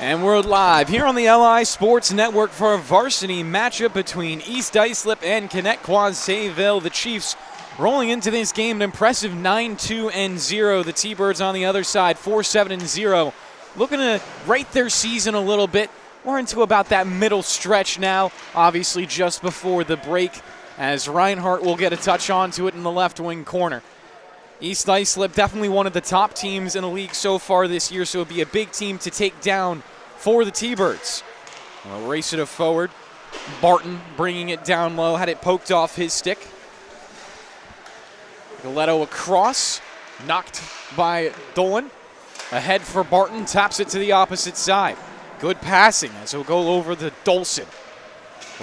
And we're live here on the LI Sports Network for a varsity matchup between East Islip and Connetquot Sayville. The Chiefs rolling into this game an impressive 9-2-0. The T-Birds on the other side 4-7-0. Looking to right their season a little bit. We're into about that middle stretch now, obviously just before the break, as Reinhardt will get a touch onto it in the left wing corner. East Islip definitely one of the top teams in the league so far this year, so it would be a big team to take down for the T-Birds. We'll race it forward. Barton bringing it down low, had it poked off his stick. Galetto across, knocked by Dolan. Ahead for Barton, taps it to the opposite side. Good passing as he'll go over the Dolson.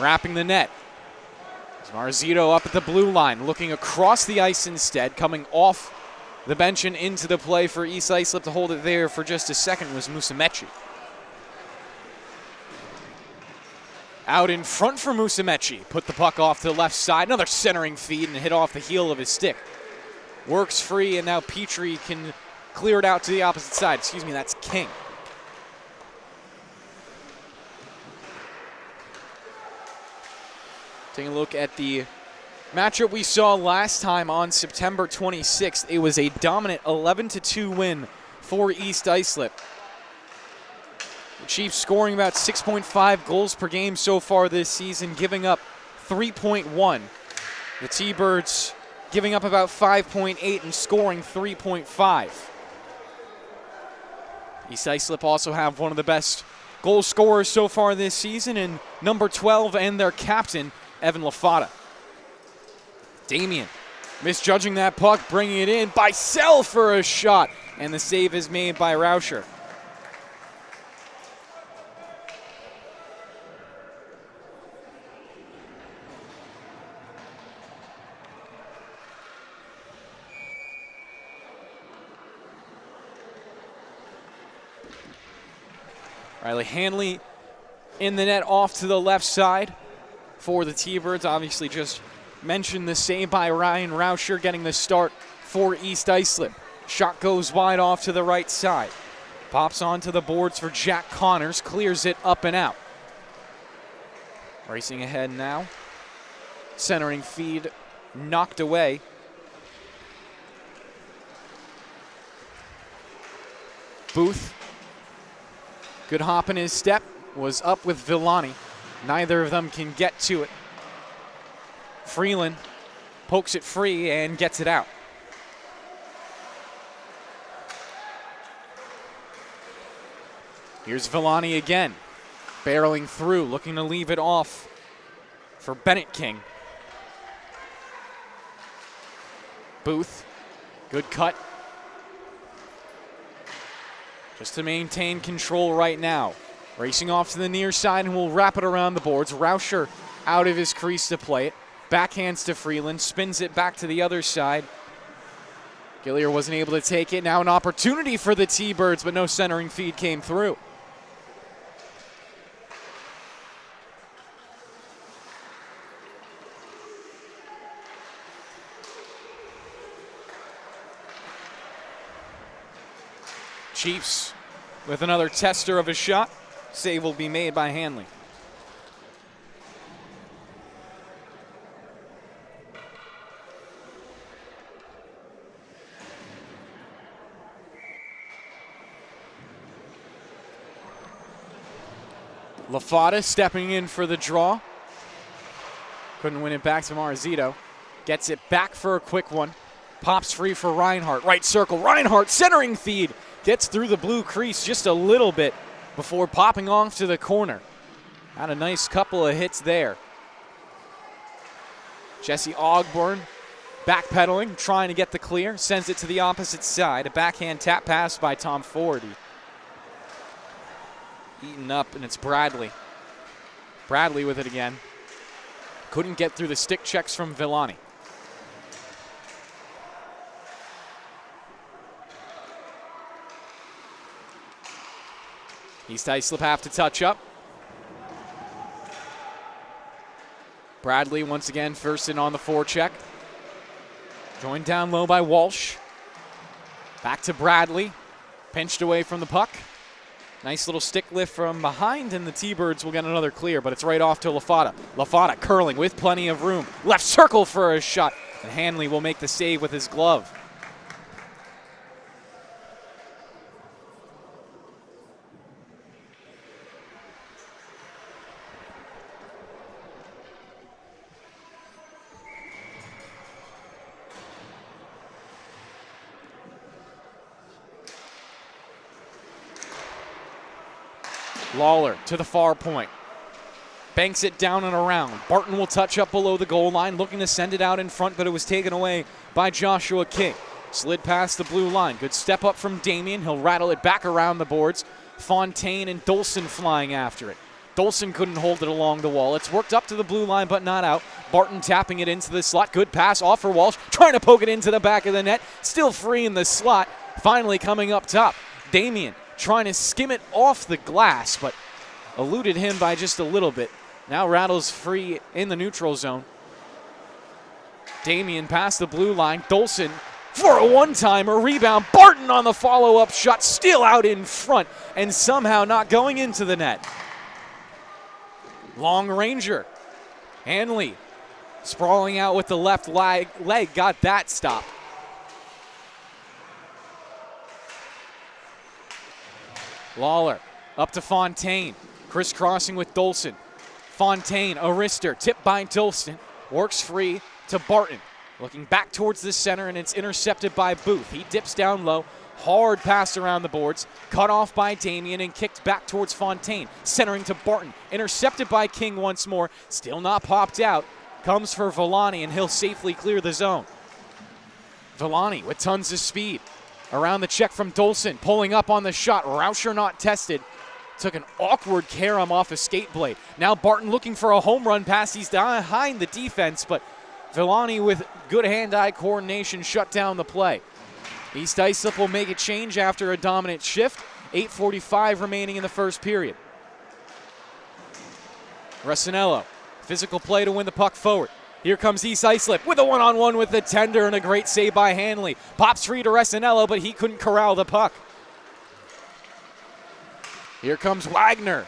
Wrapping the net. Marzito up at the blue line, looking across the ice instead, coming off the bench and into the play for East Islip to hold it there for just a second was Musumeci. Out in front for Musumeci, put the puck off to the left side, another centering feed and hit off the heel of his stick. Works free and now Petrie can clear it out to the opposite side. Excuse me, that's King. Taking a look at the matchup we saw last time on September 26th. It was a dominant 11-2 win for East Islip. The Chiefs scoring about 6.5 goals per game so far this season, giving up 3.1. The T-Birds giving up about 5.8 and scoring 3.5. East Islip also have one of the best goal scorers so far this season in number 12 and their captain, Evan Lafata. Damien misjudging that puck, bringing it in. Bicel for a shot, and the save is made by Rauscher. Riley Hanley in the net off to the left side for the T-Birds. Obviously just mentioned the save by Ryan Rauscher getting the start for East Islip. Shot goes wide off to the right side. Pops onto the boards for Jack Connors, clears it up and out. Racing ahead now. Centering feed knocked away. Booth. Good hop in his step, was up with Villani. Neither of them can get to it. Freeland pokes it free and gets it out. Here's Villani again, barreling through, looking to leave it off for Bennett King. Booth, good cut. Just to maintain control right now. Racing off to the near side and will wrap it around the boards. Rauscher out of his crease to play it. Backhands to Freeland, spins it back to the other side. Gillier wasn't able to take it. Now an opportunity for the T-Birds, but no centering feed came through. Chiefs with another tester of a shot. Save will be made by Hanley. Lafata stepping in for the draw. Couldn't win it back to Marzito. Gets it back for a quick one. Pops free for Reinhardt. Right circle. Reinhardt centering feed. Gets through the blue crease just a little bit before popping off to the corner. Had a nice couple of hits there. Jesse Ogburn backpedaling, trying to get the clear. Sends it to the opposite side. A backhand tap pass by Tom Ford. Eaten up, and it's Bradley. Bradley with it again. Couldn't get through the stick checks from Villani. East Islip have to touch up. Bradley once again first in on the forecheck. Joined down low by Walsh. Back to Bradley. Pinched away from the puck. Nice little stick lift from behind, and the T-Birds will get another clear, but it's right off to LaFada. LaFada curling with plenty of room. Left circle for a shot, and Hanley will make the save with his glove. Lawler to the far point. Banks it down and around. Barton will touch up below the goal line, looking to send it out in front, but it was taken away by Joshua King. Slid past the blue line. Good step up from Damien. He'll rattle it back around the boards. Fontaine and Dolson flying after it. Dolson couldn't hold it along the wall. It's worked up to the blue line, but not out. Barton tapping it into the slot. Good pass off for Walsh. Trying to poke it into the back of the net. Still free in the slot. Finally coming up top. Damien trying to skim it off the glass, but eluded him by just a little bit. Now rattles free in the neutral zone. Damien past the blue line. Dolson for a one-timer. Rebound. Barton on the follow-up shot. Still out in front and somehow not going into the net. Long ranger. Hanley sprawling out with the left leg. Got that stop. Lawler up to Fontaine, crisscrossing with Dolson. Fontaine, a wrister, tipped by Dolson, works free to Barton. Looking back towards the center, and it's intercepted by Booth. He dips down low, hard pass around the boards, cut off by Damien and kicked back towards Fontaine. Centering to Barton, intercepted by King once more, still not popped out. Comes for Villani, and he'll safely clear the zone. Villani with tons of speed. Around the check from Dolson, pulling up on the shot. Rauscher not tested. Took an awkward carom off a skate blade. Now Barton looking for a home run pass. He's behind the defense, but Villani with good hand-eye coordination shut down the play. East Islip will make a change after a dominant shift. 8:45 remaining in the first period. Resinello, physical play to win the puck forward. Here comes East Islip with a one-on-one with the tender and a great save by Hanley. Pops free to Resinello, but he couldn't corral the puck. Here comes Wagner,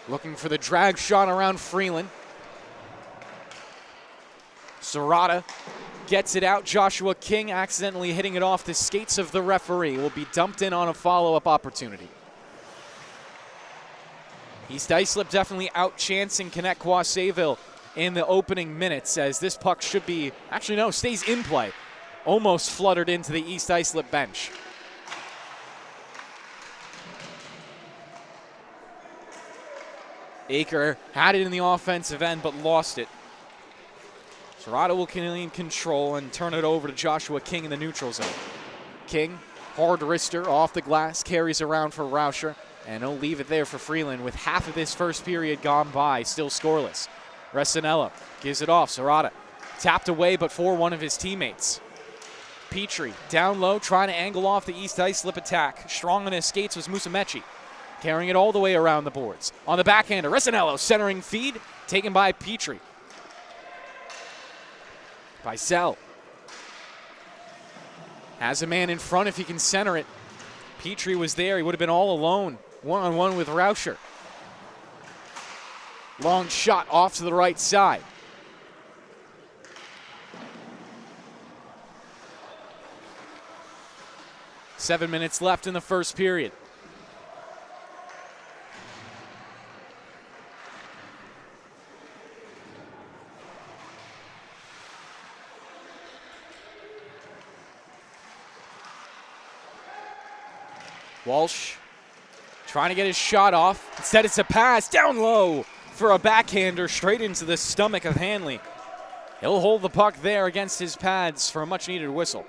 looking for the drag shot around Freeland. Serrata gets it out. Joshua King accidentally hitting it off the skates of the referee. Will be dumped in on a follow-up opportunity. East Islip definitely outchancing Connetquot Sayville in the opening minutes, as this puck should be, actually no, stays in play. Almost fluttered into the East Islip bench. Aker had it in the offensive end but lost it. Serrata will clean control and turn it over to Joshua King in the neutral zone. King, hard wrister off the glass, carries around for Rauscher, and he'll leave it there for Freeland with half of this first period gone by, still scoreless. Resinello gives it off. Serrata tapped away, but for one of his teammates. Petrie down low, trying to angle off the East Islip attack. Strong on his skates was Musumeci, carrying it all the way around the boards. On the backhander, Resinello centering feed, taken by Petrie. Bicel has a man in front if he can center it. Petrie was there. He would have been all alone, one-on-one with Rauscher. Long shot off to the right side. Seven minutes left in the first period. Walsh trying to get his shot off. Instead, it's a pass down low for a backhander straight into the stomach of Hanley. He'll hold the puck there against his pads for a much-needed whistle.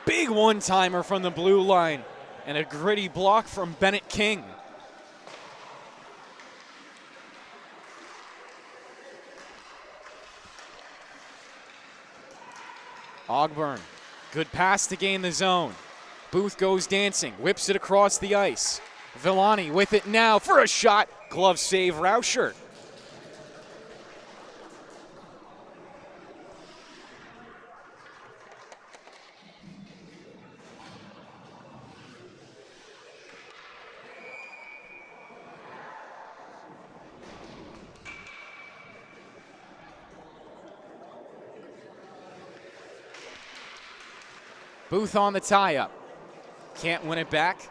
Big one-timer from the blue line. And a gritty block from Bennett King. Ogburn, good pass to gain the zone. Booth goes dancing, whips it across the ice. Villani with it now for a shot. Glove save, Rauscher. Booth on the tie-up. Can't win it back.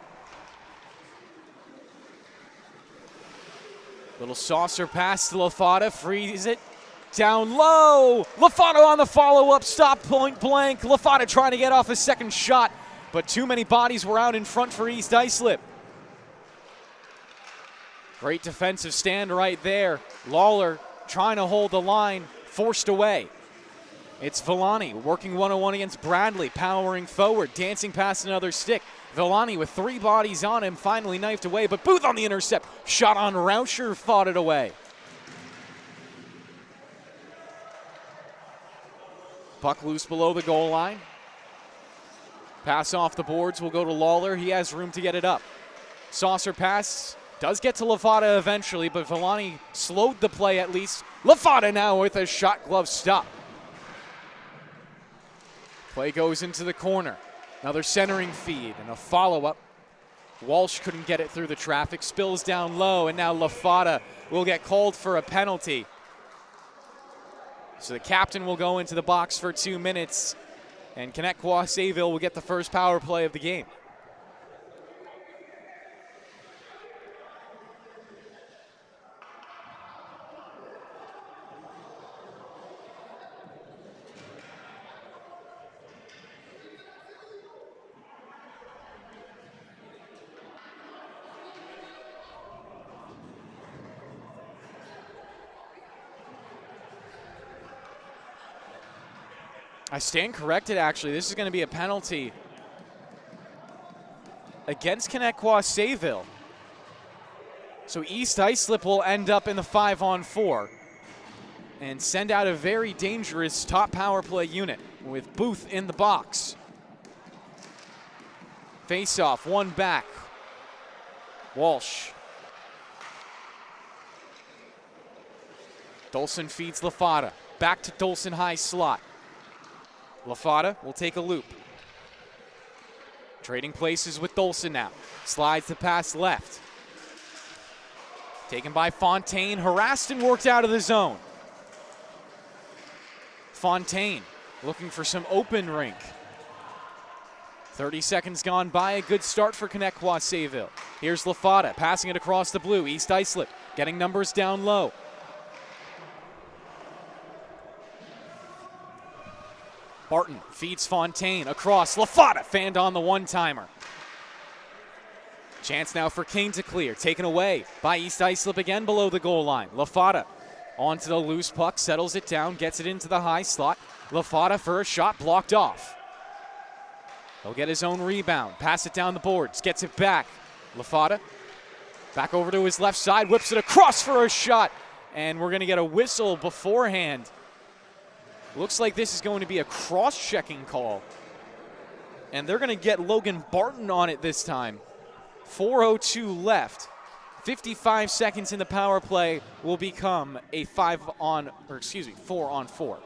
Little saucer pass to Lafada, frees it down low. Lafada on the follow-up, stop point blank. Lafada trying to get off a second shot, but too many bodies were out in front for East Islip. Great defensive stand right there. Lawler trying to hold the line, forced away. It's Villani working one-on-one against Bradley, powering forward, dancing past another stick. Villani with 3 bodies on him, finally knifed away, but Booth on the intercept. Shot on Rauscher, fought it away. Puck loose below the goal line. Pass off the boards will go to Lawler. He has room to get it up. Saucer pass does get to Lafada eventually, but Villani slowed the play at least. Lafada now with a shot glove stop. Play goes into the corner. Another centering feed and a follow-up. Walsh couldn't get it through the traffic, spills down low, and now Lafada will get called for a penalty. So the captain will go into the box for 2 minutes, and Connetquot Sayville will get the first power play of the game. I stand corrected, actually. This is going to be a penalty against Connetquot Sayville. So East Islip will end up in the 5-on-4 and send out a very dangerous top power play unit with Booth in the box. Face-off, one back. Walsh. Dolson feeds Lafada. Back to Dolson high slot. Lafada will take a loop. Trading places with Dolson now. Slides the pass left. Taken by Fontaine, harassed and worked out of the zone. Fontaine looking for some open rink. 30 seconds gone by, a good start for Connetquot Sayville. Here's Lafada passing it across the blue. East Islip getting numbers down low. Barton feeds Fontaine across. Lafada fanned on the one-timer. Chance now for Kane to clear. Taken away by East Islip again below the goal line. Lafada onto the loose puck, settles it down, gets it into the high slot. Lafada for a shot, blocked off. He'll get his own rebound. Pass it down the boards, gets it back. Lafada back over to his left side, whips it across for a shot. And we're going to get a whistle beforehand. Looks like this is going to be a cross-checking call. And they're going to get Logan Barton on it this time. 4:02 left. 55 seconds in the power play will become a 4-on-4.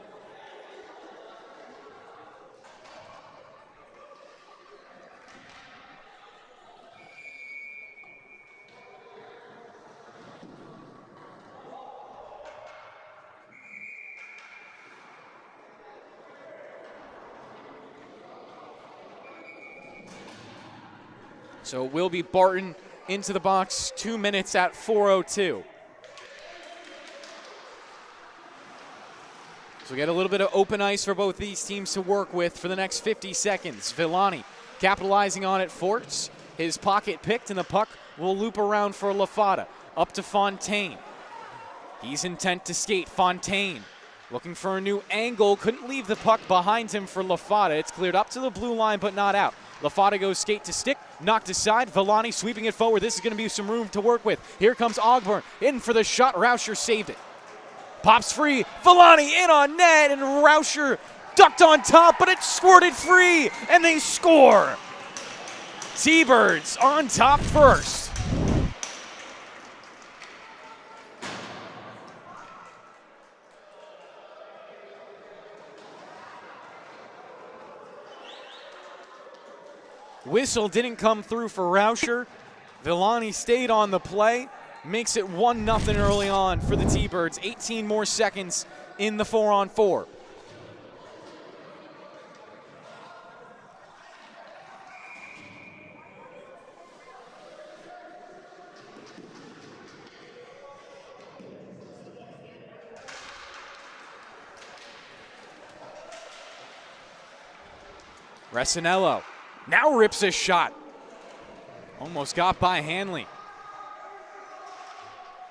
So it will be Barton into the box, 2 minutes at 4:02. So we get a little bit of open ice for both these teams to work with for the next 50 seconds. Villani capitalizing on it, Forts. His pocket picked, and the puck will loop around for Lafada. Up to Fontaine. He's intent to skate. Fontaine looking for a new angle. Couldn't leave the puck behind him for Lafada. It's cleared up to the blue line, but not out. Lafada goes skate to stick, knocked aside. Villani sweeping it forward. This is going to be some room to work with. Here comes Ogburn in for the shot. Rauscher saved it. Pops free. Villani in on net, and Rauscher ducked on top, but it squirted free, and they score. T-Birds on top first. Whistle didn't come through for Rauscher. Villani stayed on the play, makes it 1-0 early on for the T-Birds. 18 more seconds in the 4-on-4. Resinello now rips a shot. Almost got by Hanley.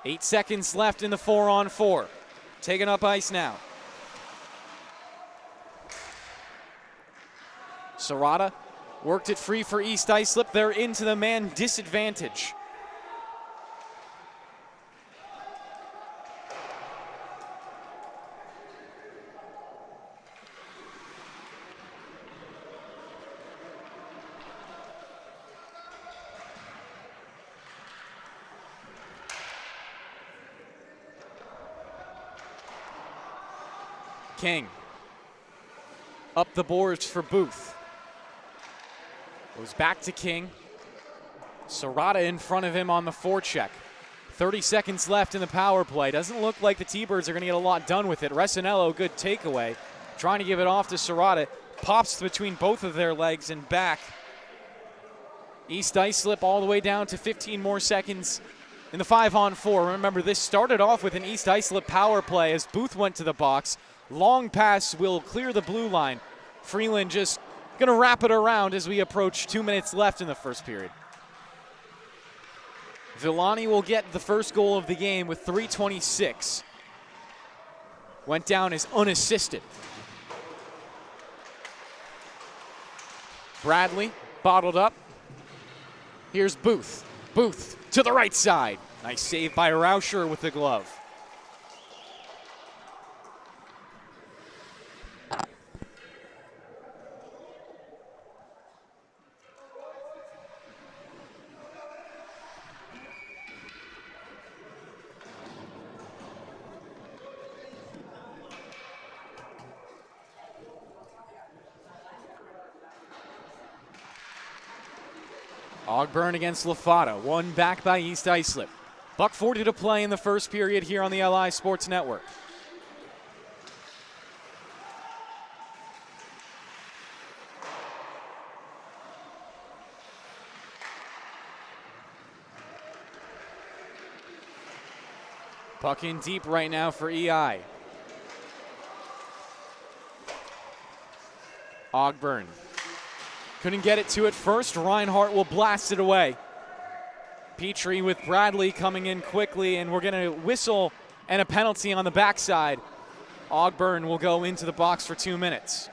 8 seconds left in the 4-on-4. Taking up ice now. Serrata worked it free for East Islip. They're into the man disadvantage. King up the boards for Booth. Goes back to King. Serrata in front of him on the forecheck. 30 seconds left in the power play. Doesn't look like the T-Birds are going to get a lot done with it. Resinello, good takeaway. Trying to give it off to Serrata. Pops between both of their legs and back. East Islip all the way down to 15 more seconds in the 5-on-4. Remember, this started off with an East Islip power play as Booth went to the box. Long pass will clear the blue line. Freeland just going to wrap it around as we approach 2 minutes left in the first period. Villani will get the first goal of the game with 3:26. Went down as unassisted. Bradley bottled up. Here's Booth. Booth to the right side. Nice save by Rauscher with the glove. Ogburn against Lafata, one back by East Islip. $1:40 to play in the first period here on the LI Sports Network. Puck in deep right now for EI. Ogburn. Couldn't get it to it first. Reinhardt will blast it away. Petrie with Bradley coming in quickly, and we're going to whistle and a penalty on the backside. Ogburn will go into the box for 2 minutes.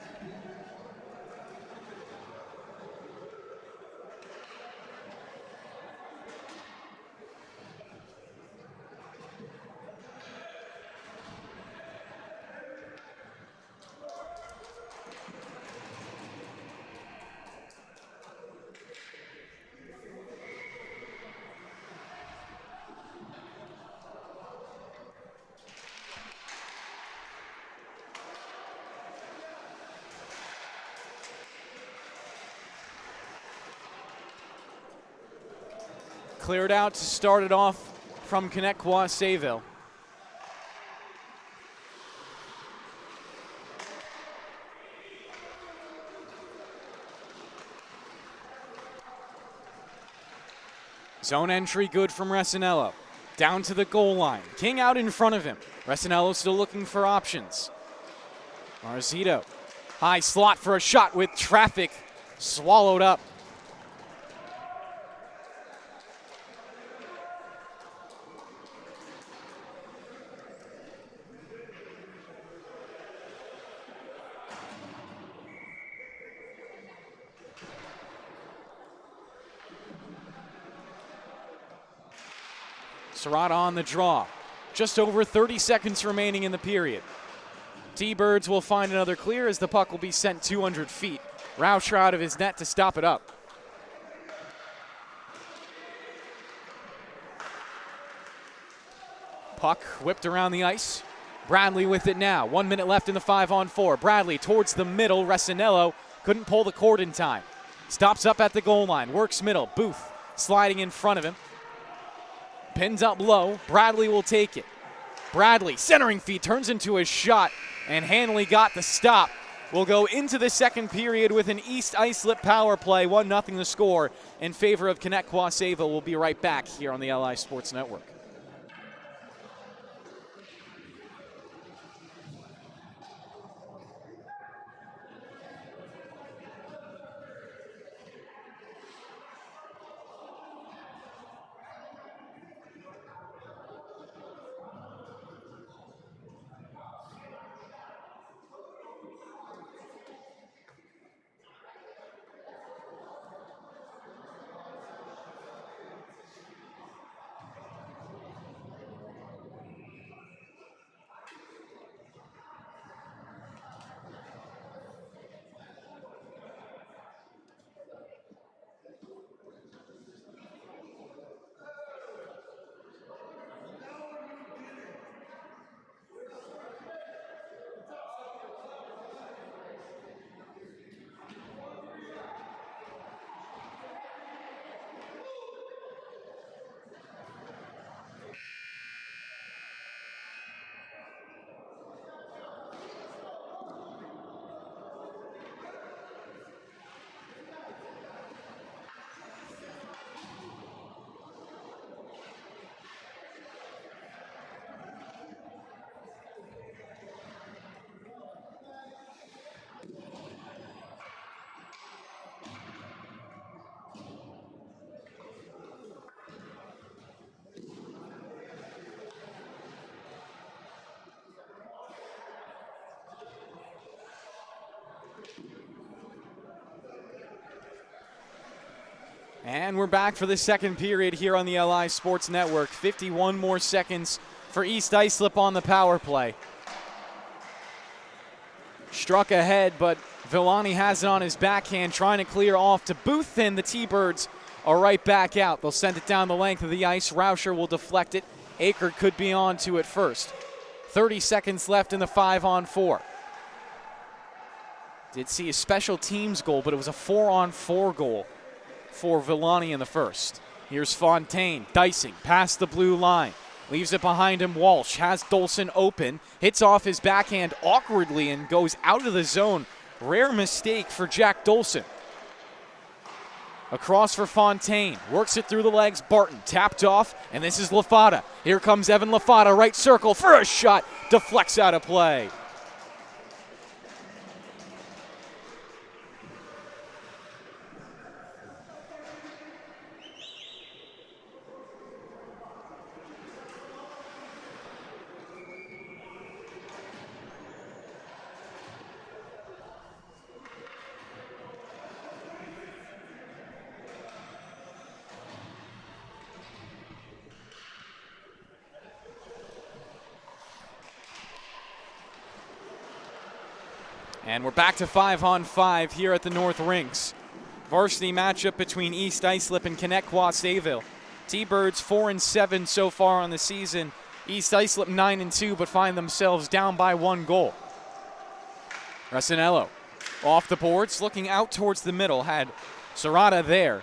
Cleared out to start it off from Connetquot, Sayville. Zone entry good from Resinello. Down to the goal line. King out in front of him. Resinello still looking for options. Marzito. High slot for a shot with traffic. Swallowed up. Serrata on the draw. Just over 30 seconds remaining in the period. T-Birds will find another clear as the puck will be sent 200 feet. Rauscher out of his net to stop it up. Puck whipped around the ice. Bradley with it now. 1 minute left in the 5-on-4. Bradley towards the middle. Resinello couldn't pull the cord in time. Stops up at the goal line, works middle. Booth sliding in front of him. Pins up low. Bradley will take it. Bradley, centering feed, turns into a shot, and Hanley got the stop. We'll go into the second period with an East Islip power play, 1-0 the score in favor of Connetquot Sayville. We'll be right back here on the LI Sports Network. And we're back for the second period here on the LI Sports Network. 51 more seconds for East Islip on the power play. Struck ahead, but Villani has it on his backhand, trying to clear off to Booth, and the T-Birds are right back out. They'll send it down the length of the ice. Rauscher will deflect it. Aker could be on to it first. 30 seconds left in the 5-on-4. Did see a special teams goal, but it was a 4-on-4 goal for Villani in the first. Here's Fontaine, dicing past the blue line. Leaves it behind him. Walsh has Dolson open. Hits off his backhand awkwardly and goes out of the zone. Rare mistake for Jack Dolson. Across for Fontaine. Works it through the legs. Barton tapped off, and this is Lafata. Here comes Evan Lafata, right circle for a shot. Deflects out of play. And we're back to 5-on-5 here at the North Rinks. Varsity matchup between East Islip and Connetquot Sayville. T-Birds 4-7 so far on the season. East Islip 9-2, but find themselves down by 1 goal. Resinello off the boards, looking out towards the middle, had Serrata there.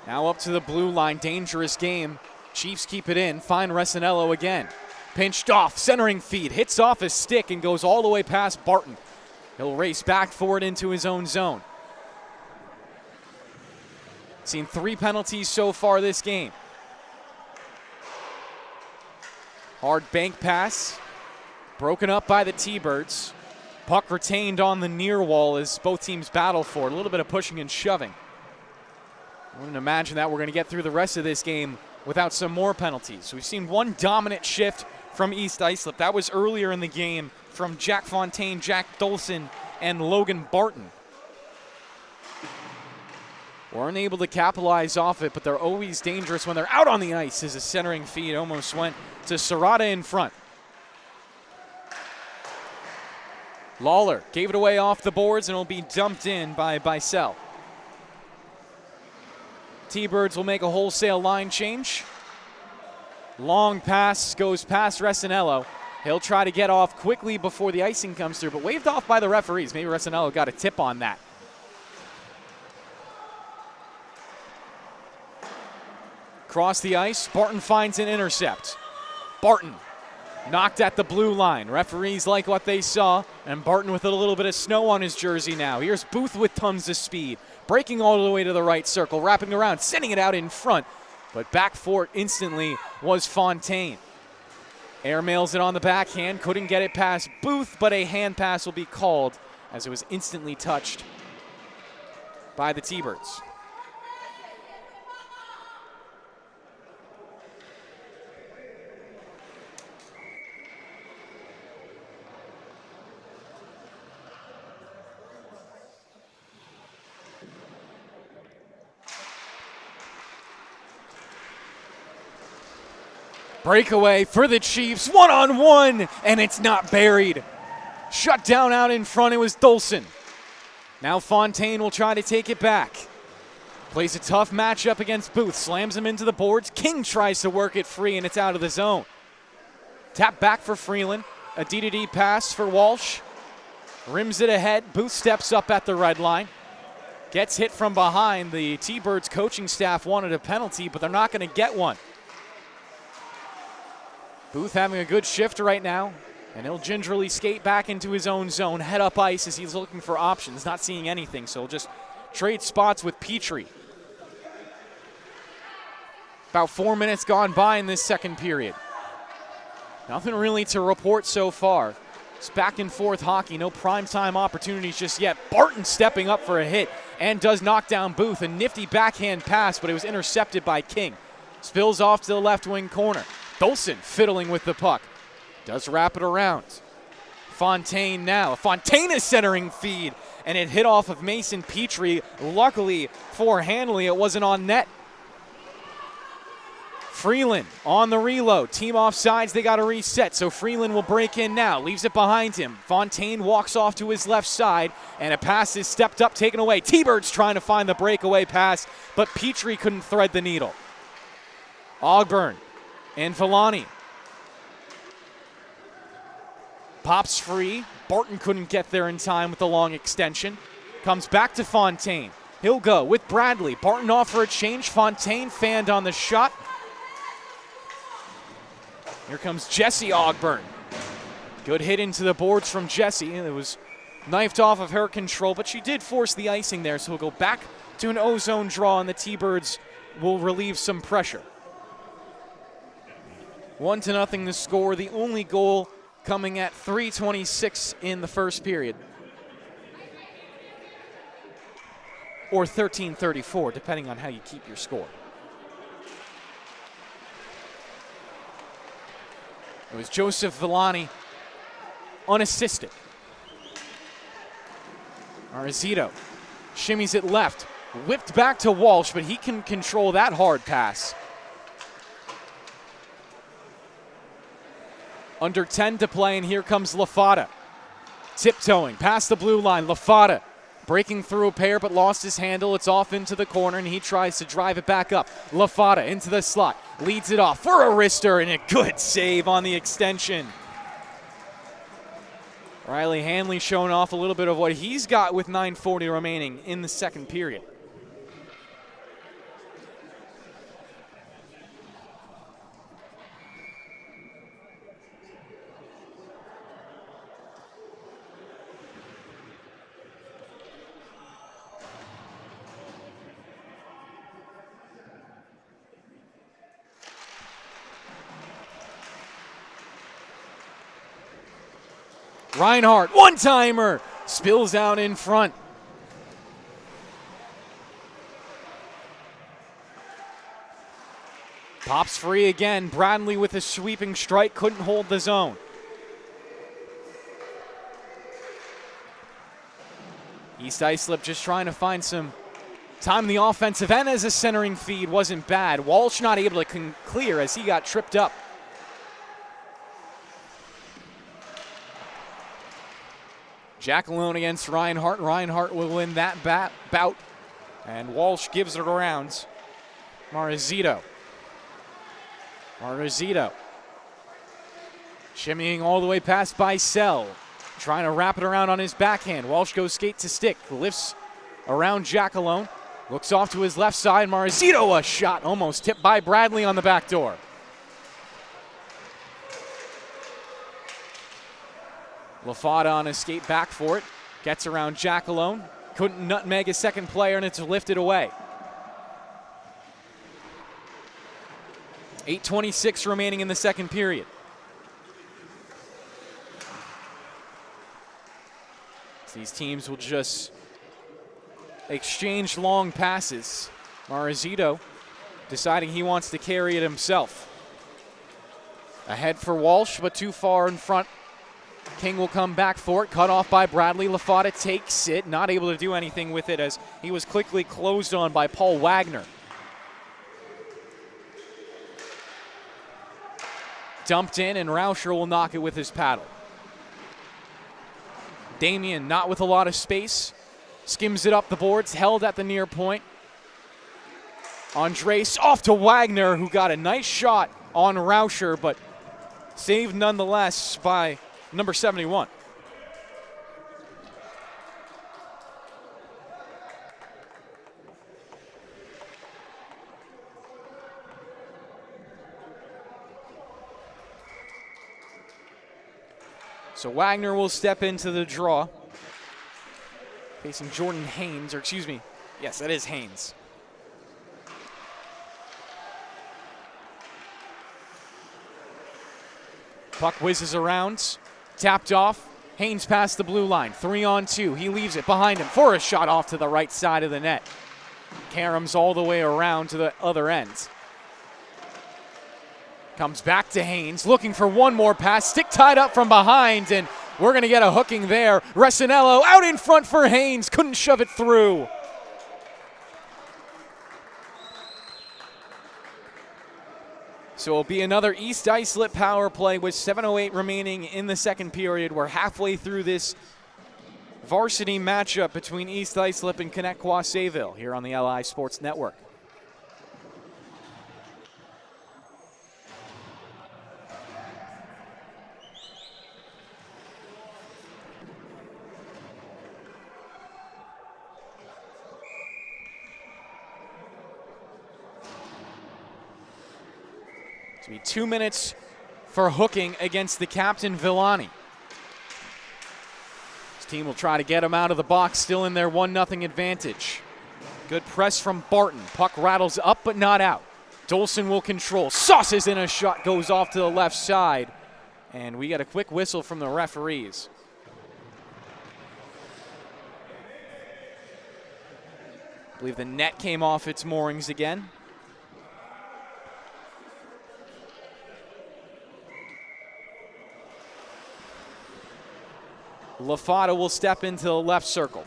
Now up to the blue line, dangerous game. Chiefs keep it in, find Resinello again. Pinched off, centering feed, hits off his stick and goes all the way past Barton. He'll race back forward into his own zone. Seen 3 penalties so far this game. Hard bank pass, broken up by the T-Birds. Puck retained on the near wall as both teams battle for it. A little bit of pushing and shoving. I wouldn't imagine that we're going to get through the rest of this game without some more penalties. We've seen 1 dominant shift from East Islip. That was earlier in the game from Jack Fontaine, Jack Dolson, and Logan Barton. Weren't able to capitalize off it, but they're always dangerous when they're out on the ice, as a centering feed almost went to Serrata in front. Lawler gave it away off the boards, and it'll be dumped in by Bicel. T-Birds will make a wholesale line change. Long pass goes past Resinello. He'll try to get off quickly before the icing comes through, but waved off by the referees. Maybe Resinello got a tip on that. Across the ice, Barton finds an intercept. Barton knocked at the blue line. Referees like what they saw, and Barton with a little bit of snow on his jersey now. Here's Booth with tons of speed, breaking all the way to the right circle, wrapping around, sending it out in front. But back for it instantly was Fontaine. Airmails it on the backhand, couldn't get it past Booth, but a hand pass will be called as it was instantly touched by the T-Birds. Breakaway for the Chiefs, one-on-one, and it's not buried. Shut down out in front, it was Dolson. Now Fontaine will try to take it back. Plays a tough matchup against Booth, slams him into the boards. King tries to work it free, and it's out of the zone. Tap back for Freeland, a D-to-D pass for Walsh. Rims it ahead, Booth steps up at the red line. Gets hit from behind. The T-Birds coaching staff wanted a penalty, but they're not going to get one. Booth having a good shift right now, and he'll gingerly skate back into his own zone, head up ice as he's looking for options, not seeing anything, so he'll just trade spots with Petrie. About 4 minutes gone by in this second period. Nothing really to report so far. It's back and forth hockey, no primetime opportunities just yet. Barton stepping up for a hit and does knock down Booth. A nifty backhand pass, but it was intercepted by King. Spills off to the left wing corner. Dolson fiddling with the puck. Does wrap it around. Fontaine now. Fontaine is centering feed, and it hit off of Mason Petrie. Luckily for Hanley, it wasn't on net. Freeland on the reload. Team offsides, they got to reset, so Freeland will break in now. Leaves it behind him. Fontaine walks off to his left side, and a pass is stepped up, taken away. T-Birds trying to find the breakaway pass, but Petrie couldn't thread the needle. Ogburn and Villani. Pops free. Barton couldn't get there in time with the long extension. Comes back to Fontaine. He'll go with Bradley. Barton off for a change. Fontaine fanned on the shot. Here comes Jesse Ogburn. Good hit into the boards from Jesse. It was knifed off of her control, but she did force the icing there, so we'll go back to an O-zone draw, and the T-Birds will relieve some pressure. 1-0 the score, the only goal coming at 3:26 in the first period. Or 13:34, depending on how you keep your score. It was Joseph Villani, unassisted. Arizito shimmies it left, whipped back to Walsh, but he can control that hard pass. Under 10 to play, and here comes LaFata. Tiptoeing past the blue line. LaFata breaking through a pair, but lost his handle. It's off into the corner, and he tries to drive it back up. LaFata into the slot. Leads it off for a wrister, and a good save on the extension. Riley Hanley showing off a little bit of what he's got with 9:40 remaining in the second period. Reinhardt, one-timer, spills out in front. Pops free again. Bradley with a sweeping strike, couldn't hold the zone. East Islip just trying to find some time in the offensive end as a centering feed wasn't bad. Walsh not able to clear as he got tripped up. Jack alone against Reinhardt. Reinhardt will win that bout. And Walsh gives it around. Marizito. Shimmying all the way past Bicel. Trying to wrap it around on his backhand. Walsh goes skate to stick. Lifts around Jack alone. Looks off to his left side. Marzito, a shot almost tipped by Bradley on the back door. LaFada on a skate back for it. Gets around Jack alone. Couldn't nutmeg his second player, and it's lifted away. 8:26 remaining in the second period. So these teams will just exchange long passes. Marzito deciding he wants to carry it himself. Ahead for Walsh, but too far in front. King will come back for it, cut off by Bradley. LaFada takes it, not able to do anything with it as he was quickly closed on by Paul Wagner. Dumped in, and Rauscher will knock it with his paddle. Damian not with a lot of space. Skims it up the boards, held at the near point. Andres off to Wagner, who got a nice shot on Rauscher, but saved nonetheless by number 71. So Wagner will step into the draw, facing Jordan Haynes, or excuse me, yes, that is Haynes. Puck whizzes around, tapped off. Haynes past the blue line, 3-on-2. He leaves it behind him for a shot off to the right side of the net. Karams all the way around to the other end. Comes back to Haynes, looking for one more pass. Stick tied up from behind, and we're going to get a hooking there. Resinello out in front for Haynes, couldn't shove it through. So it'll be another East Islip power play with 7:08 remaining in the second period. We're halfway through this varsity matchup between East Islip and Connetquot Sayville here on the LI Sports Network. It's going to be 2 minutes for hooking against the captain, Villani. His team will try to get him out of the box, still in their 1-0 advantage. Good press from Barton. Puck rattles up but not out. Dolson will control. Sauces in a shot, goes off to the left side. And we get a quick whistle from the referees. I believe the net came off its moorings again. LaFada will step into the left circle.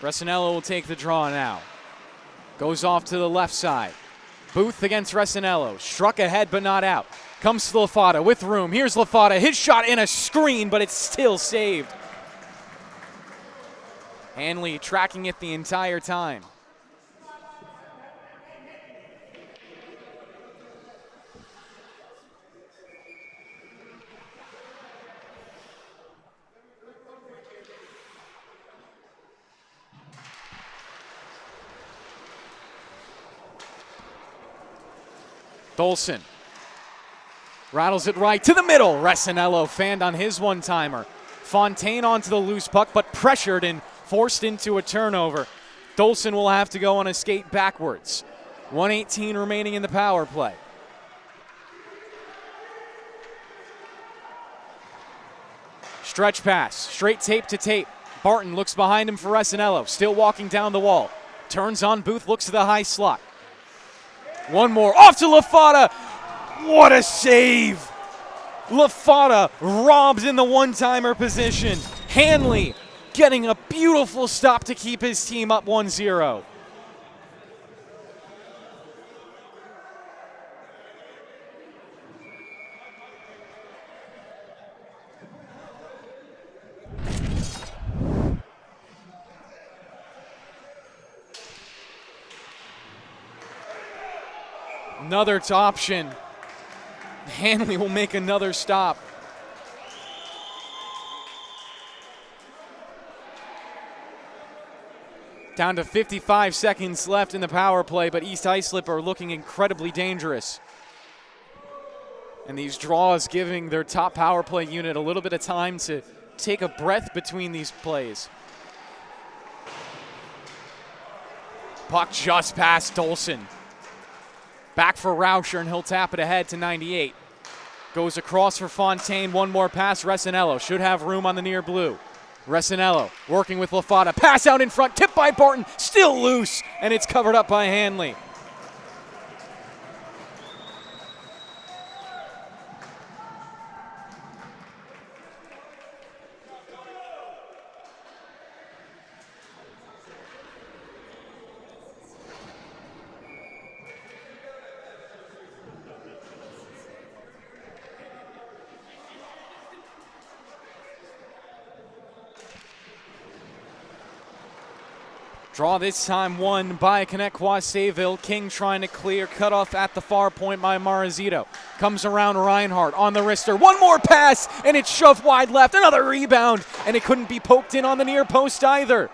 Resinello will take the draw now. Goes off to the left side. Booth against Resinello. Struck ahead but not out. Comes to LaFada with room. Here's LaFada. His shot in a screen, but it's still saved. Hanley tracking it the entire time. Dolson rattles it right to the middle. Resinello fanned on his one-timer. Fontaine onto the loose puck, but pressured and forced into a turnover. Dolson will have to go on a skate backwards. 1:18 remaining in the power play. Stretch pass, straight tape to tape. Barton looks behind him for Resinello, still walking down the wall. Turns on Booth, looks to the high slot. One more, off to LaFada. What a save! LaFada robbed in the one-timer position. Hanley getting a beautiful stop to keep his team up 1-0. Another option. Hanley will make another stop. Down to 55 seconds left in the power play, but East Islip are looking incredibly dangerous. And these draws giving their top power play unit a little bit of time to take a breath between these plays. Puck just past Dolson. Back for Rauscher, and he'll tap it ahead to 98. Goes across for Fontaine, one more pass. Resinello should have room on the near blue. Resinello working with Lafata. Pass out in front, tipped by Barton, still loose, and it's covered up by Hanley. Draw this time won by Connetquot Sayville. King trying to clear, cut off at the far point by Marazito. Comes around Reinhardt on the wrister. One more pass, and it's shoved wide left. Another rebound, and it couldn't be poked in on the near post either.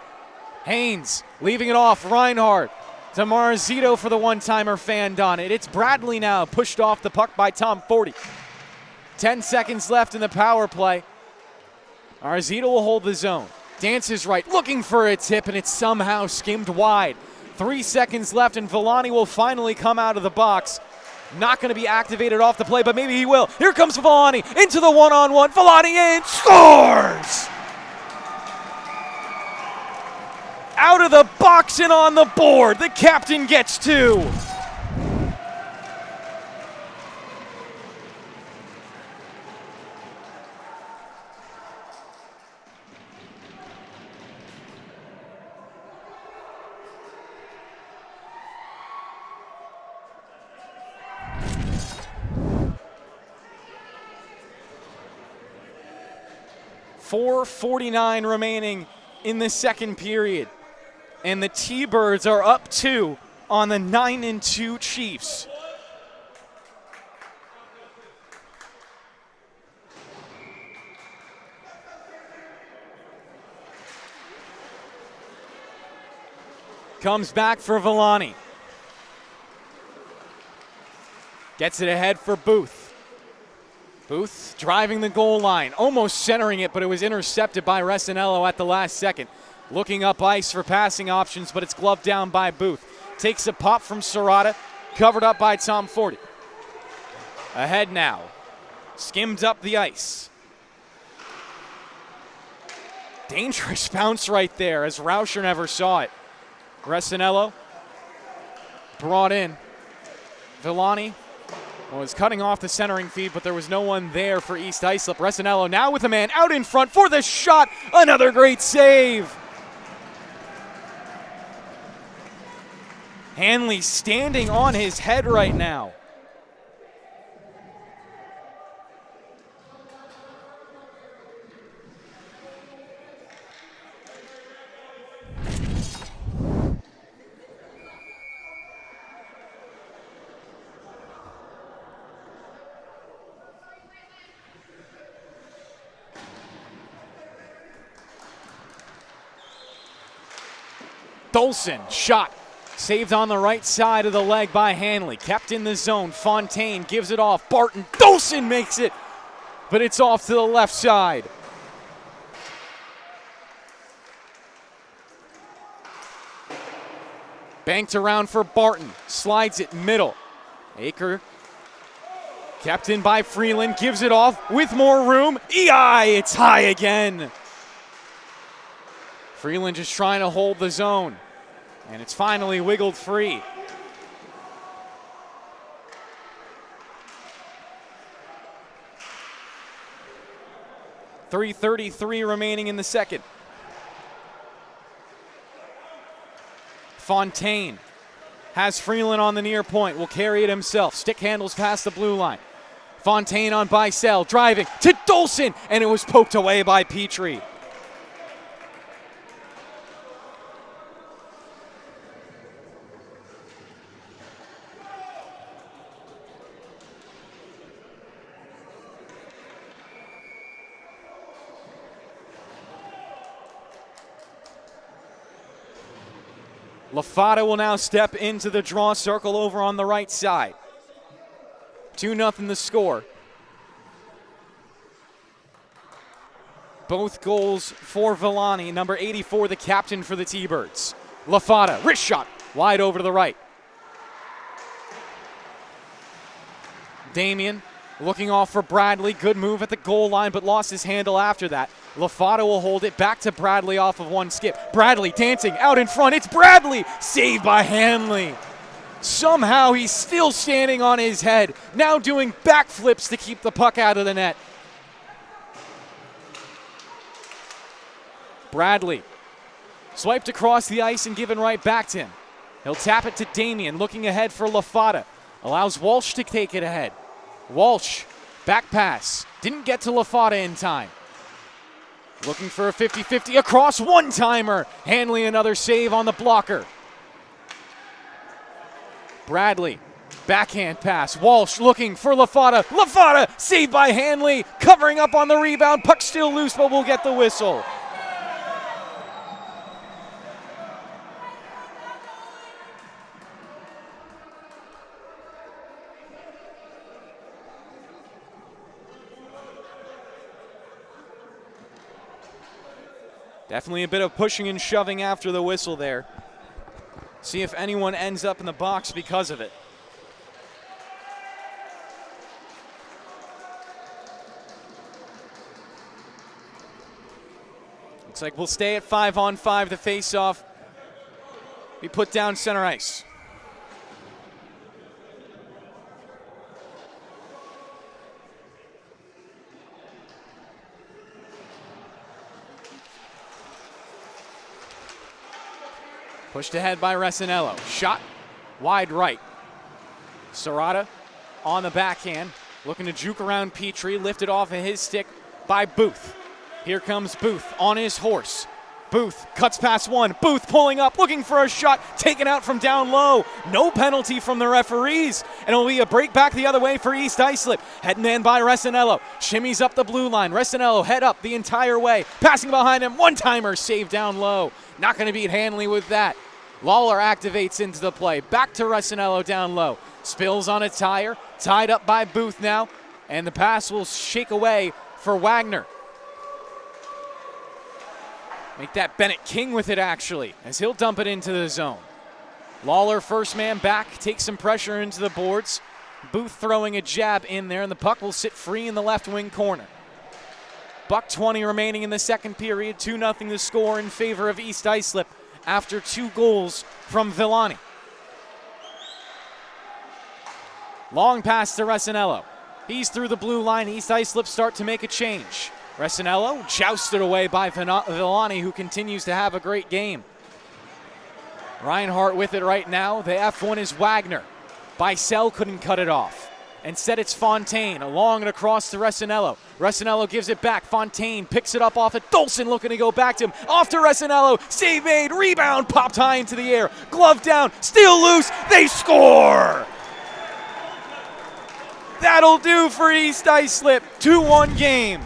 Haynes leaving it off. Reinhardt to Marazito for the one-timer fanned on it. It's Bradley now, pushed off the puck by Tom 40. 10 seconds left in the power play. Marazito will hold the zone. Dances right, looking for a tip, and it's somehow skimmed wide. 3 seconds left, and Villani will finally come out of the box. Not going to be activated off the play, but maybe he will. Here comes Villani into the one-on-one. Villani in, scores! Out of the box and on the board. The captain gets two. .449 remaining in the second period. And the T-Birds are up 2 on the 9-2 Chiefs. Comes back for Villani. Gets it ahead for Booth. Booth driving the goal line, almost centering it, but it was intercepted by Resinello at the last second. Looking up ice for passing options, but it's gloved down by Booth. Takes a pop from Serrata, covered up by Tom 40. Ahead now, skimmed up the ice. Dangerous bounce right there as Rauscher never saw it. Resinello brought in. Villani was cutting off the centering feed, but there was no one there for East Islip. Resinello now with a man out in front for the shot. Another great save. Hanley standing on his head right now. Dolson, shot, saved on the right side of the leg by Hanley. Kept in the zone, Fontaine gives it off. Barton, Dolson makes it, but it's off to the left side. Banked around for Barton, slides it middle. Aker kept in by Freeland, gives it off with more room. It's high again. Freeland just trying to hold the zone, and it's finally wiggled free. .333 remaining in the second. Fontaine has Freeland on the near point, will carry it himself. Stick handles past the blue line. Fontaine on Bicel, driving to Dolson, and it was poked away by Petrie. LaFata will now step into the draw circle over on the right side. 2-0 the score. Both goals for Villani, number 84, the captain for the T-Birds. LaFata, wrist shot, wide over to the right. Damian looking off for Bradley. Good move at the goal line, but lost his handle after that. LaFata will hold it back to Bradley off of one skip. Bradley dancing out in front. It's Bradley, saved by Hanley. Somehow he's still standing on his head, now doing backflips to keep the puck out of the net. Bradley swiped across the ice and given right back to him. He'll tap it to Damian, looking ahead for LaFata. Allows Walsh to take it ahead. Walsh, back pass. Didn't get to LaFata in time. Looking for a 50-50 across, one-timer. Hanley, another save on the blocker. Bradley, backhand pass. Walsh looking for LaFata. LaFata, saved by Hanley. Covering up on the rebound. Puck still loose, but we'll get the whistle. Definitely a bit of pushing and shoving after the whistle there. See if anyone ends up in the box because of it. Looks like we'll stay at 5-on-5. The face-off be put down center ice. Pushed ahead by Resinello. Shot wide right. Serrata on the backhand. Looking to juke around Petrie. Lifted off of his stick by Booth. Here comes Booth on his horse. Booth cuts past one. Booth pulling up, looking for a shot. Taken out from down low. No penalty from the referees. And it'll be a break back the other way for East Islip. Heading in by Resinello. Shimmies up the blue line. Resinello head up the entire way. Passing behind him. One-timer saved down low. Not going to beat Hanley with that. Lawler activates into the play. Back to Resinello down low. Spills on a tire. Tied up by Booth now. And the pass will shake away for Wagner. Make that Bennett King with it, actually, as he'll dump it into the zone. Lawler, first man back, takes some pressure into the boards. Booth throwing a jab in there, and the puck will sit free in the left wing corner. $1:20 remaining in the second period. 2-0 the score in favor of East Islip after 2 goals from Villani. Long pass to Resinello. He's through the blue line. East Islip start to make a change. Resinello jousted away by Villani, who continues to have a great game. Reinhardt with it right now. The F1 is Wagner. Bicel couldn't cut it off. Instead, it's Fontaine, along and across to Resinello. Resinello gives it back. Fontaine picks it up off of Dolson, looking to go back to him. Off to Resinello. Save made. Rebound. Popped high into the air. Glove down. Still loose. They score! That'll do for East Islip. 2-1 game.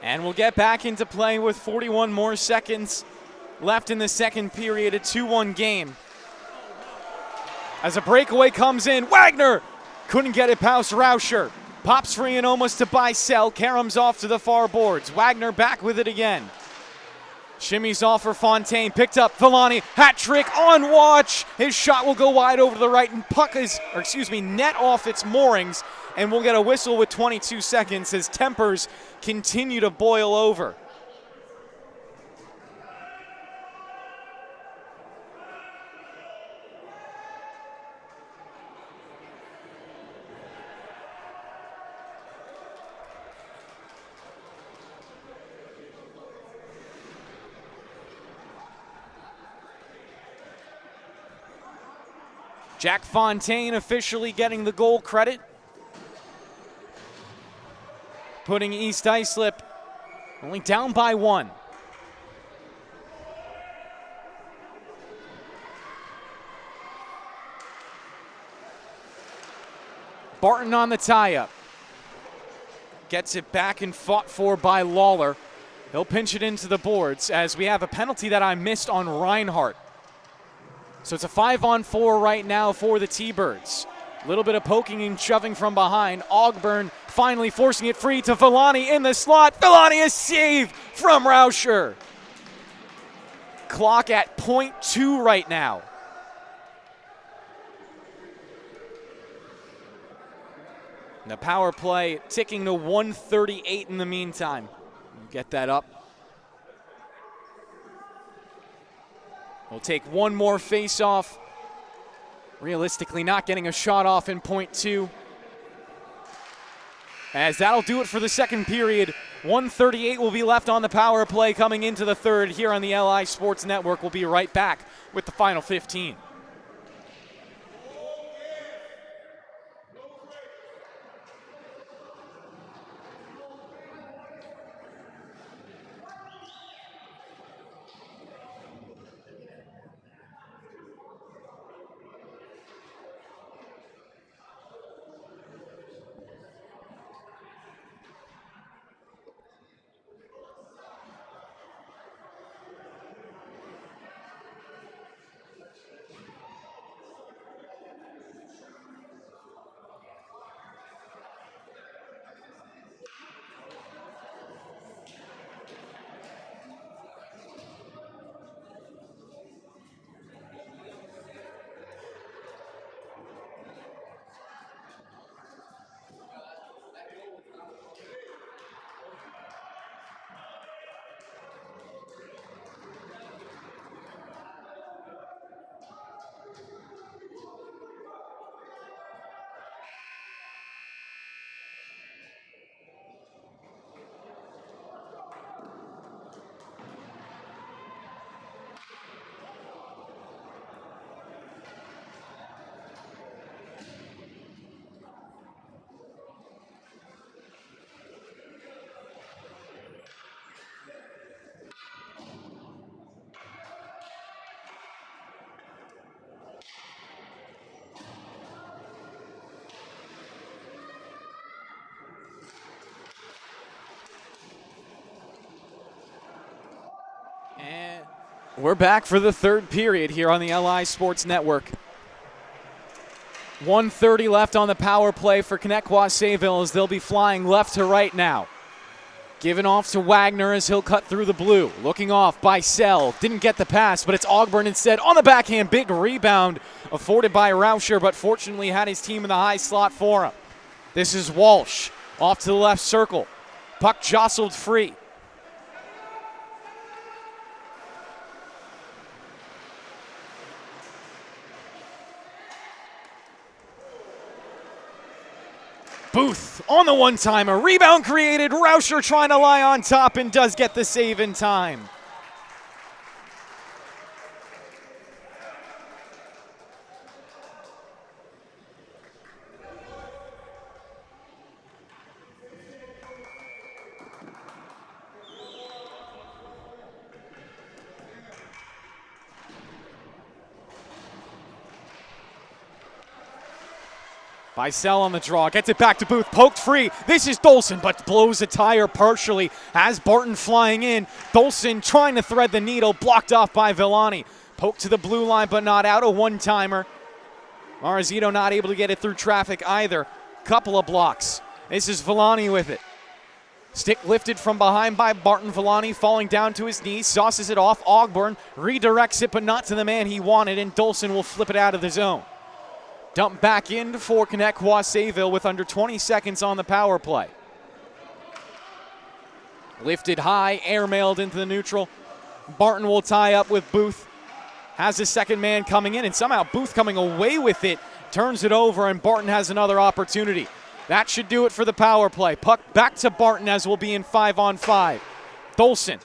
And we'll get back into play with 41 more seconds left in the second period. A 2-1 game. As a breakaway comes in, Wagner couldn't get it past Rauscher. Pops free and almost to Bicel. Karams off to the far boards. Wagner back with it again. Shimmies off for Fontaine. Picked up Villani. Hat trick on watch. His shot will go wide over to the right and net off its moorings. And we'll get a whistle with 22 seconds as tempers continue to boil over. Jack Fontaine officially getting the goal credit, putting East Islip only down by 1. Barton on the tie-up. Gets it back and fought for by Lawler. He'll pinch it into the boards as we have a penalty that I missed on Reinhardt. So it's a 5-on-4 right now for the T-Birds. A little bit of poking and shoving from behind. Ogburn finally forcing it free to Villani in the slot. Villani is saved from Rauscher. Clock at .2 right now. And the power play ticking to 1:38 in the meantime. Get that up. We'll take one more face-off. Realistically not getting a shot off in .2. As that'll do it for the second period. 1:38 will be left on the power play coming into the third here on the LI Sports Network. We'll be right back with the final 15. And we're back for the third period here on the LI Sports Network. 1:30 left on the power play for Connetquot Sayville as they'll be flying left to right now. Given off to Wagner as he'll cut through the blue. Looking off by Sell. Didn't get the pass, but it's Ogburn instead on the backhand. Big rebound afforded by Rauscher, but fortunately had his team in the high slot for him. This is Walsh off to the left circle. Puck jostled free. Booth on the one-timer. Rebound created. Rauscher trying to lie on top and does get the save in time. Bicel on the draw, gets it back to Booth, poked free. This is Dolson, but blows a tire partially as Barton flying in. Dolson trying to thread the needle, blocked off by Villani. Poked to the blue line, but not out, a one-timer. Marzito not able to get it through traffic either. Couple of blocks. This is Villani with it. Stick lifted from behind by Barton. Villani falling down to his knees, sauces it off. Ogburn redirects it, but not to the man he wanted, and Dolson will flip it out of the zone. Dump back in for Connetquot Sayville with under 20 seconds on the power play. Lifted high, airmailed into the neutral. Barton will tie up with Booth. Has his second man coming in, and somehow Booth coming away with it, turns it over, and Barton has another opportunity. That should do it for the power play. Puck back to Barton as we'll be in 5-on-5. Dolson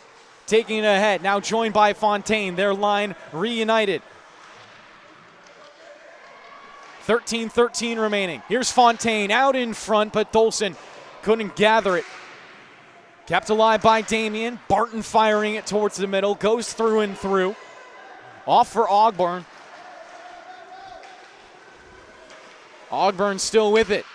taking it ahead, now joined by Fontaine. Their line reunited. 13-13 remaining. Here's Fontaine out in front, but Dolson couldn't gather it. Kept alive by Damien. Barton firing it towards the middle, goes through and through. Off for Ogburn. Ogburn still with it.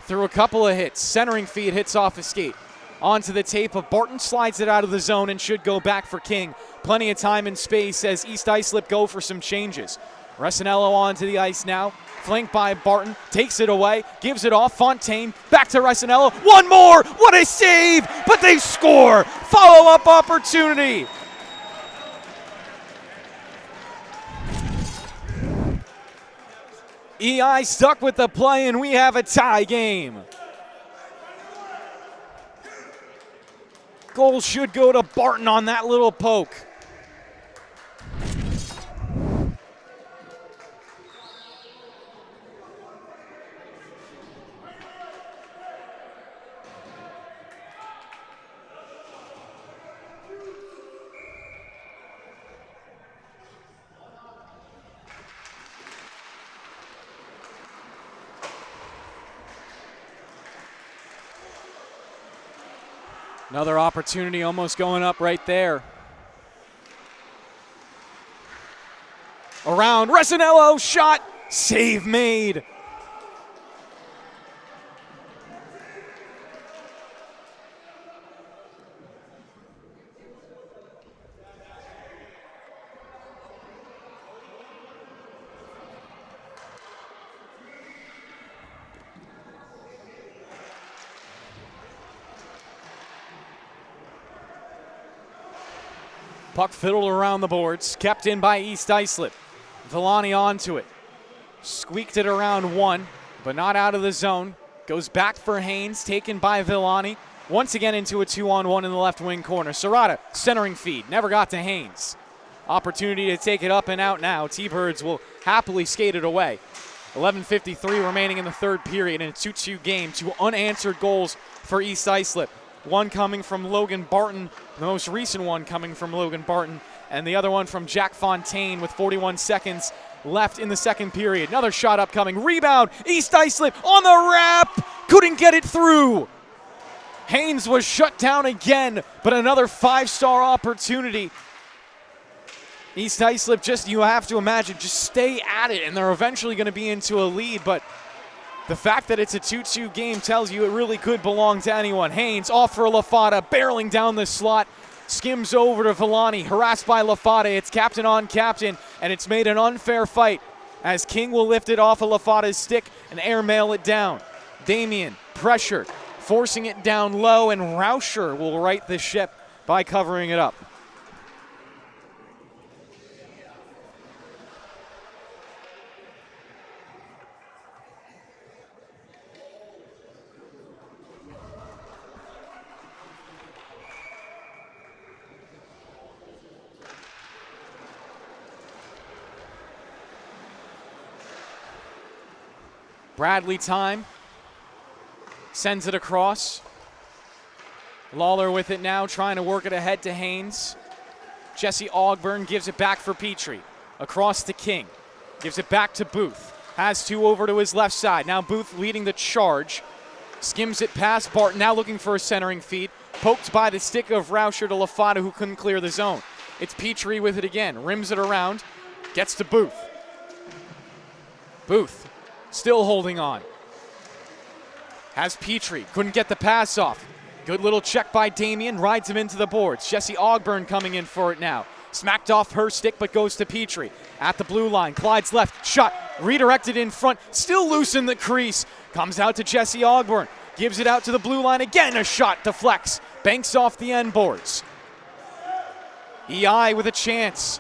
Through a couple of hits. Centering feed hits off his skate. Onto the tape of Barton, slides it out of the zone and should go back for King. Plenty of time and space as East Islip go for some changes. Resinello onto the ice now. Flanked by Barton. Takes it away. Gives it off. Fontaine. Back to Resinello. One more. What a save. But they score. Follow-up opportunity. EI stuck with the play, and we have a tie game. Goal should go to Barton on that little poke. Another opportunity almost going up right there. Around, Resinello, shot, save made. Puck fiddled around the boards, kept in by East Islip. Villani onto it. Squeaked it around one, but not out of the zone. Goes back for Haynes, taken by Villani. Once again into a 2-on-1 in the left wing corner. Serrata, centering feed, never got to Haynes. Opportunity to take it up and out now. T-Birds will happily skate it away. 11:53 remaining in the third period in a 2-2 game. Two unanswered goals for East Islip. One coming from Logan Barton, the most recent one coming from Logan Barton, and the other one from Jack Fontaine with 41 seconds left in the second period. Another shot upcoming. Rebound. East Islip on the wrap. Couldn't get it through. Haynes was shut down again, but another five-star opportunity. East Islip just, you have to imagine, just stay at it, and they're eventually going to be into a lead, but the fact that it's a 2-2 game tells you it really could belong to anyone. Haynes off for Lafata, barreling down the slot, skims over to Villani, harassed by Lafata. It's captain on captain, and it's made an unfair fight as King will lift it off of Lafata's stick and airmail it down. Damien pressured, forcing it down low, and Rauscher will right the ship by covering it up. Bradley time, sends it across. Lawler with it now, trying to work it ahead to Haynes. Jesse Ogburn gives it back for Petrie. Across to King, gives it back to Booth. Has two over to his left side. Now Booth leading the charge. Skims it past Barton, now looking for a centering feed. Poked by the stick of Rauscher to Lafata, who couldn't clear the zone. It's Petrie with it again, rims it around, gets to Booth. Booth still holding on. Has Petrie, couldn't get the pass off. Good little check by Damien, rides him into the boards. Jesse Ogburn coming in for it now. Smacked off her stick, but goes to Petrie. At the blue line, Clyde's left, shot, redirected in front, still loose in the crease. Comes out to Jesse Ogburn, gives it out to the blue line again, a shot deflects, banks off the end boards. EI with a chance.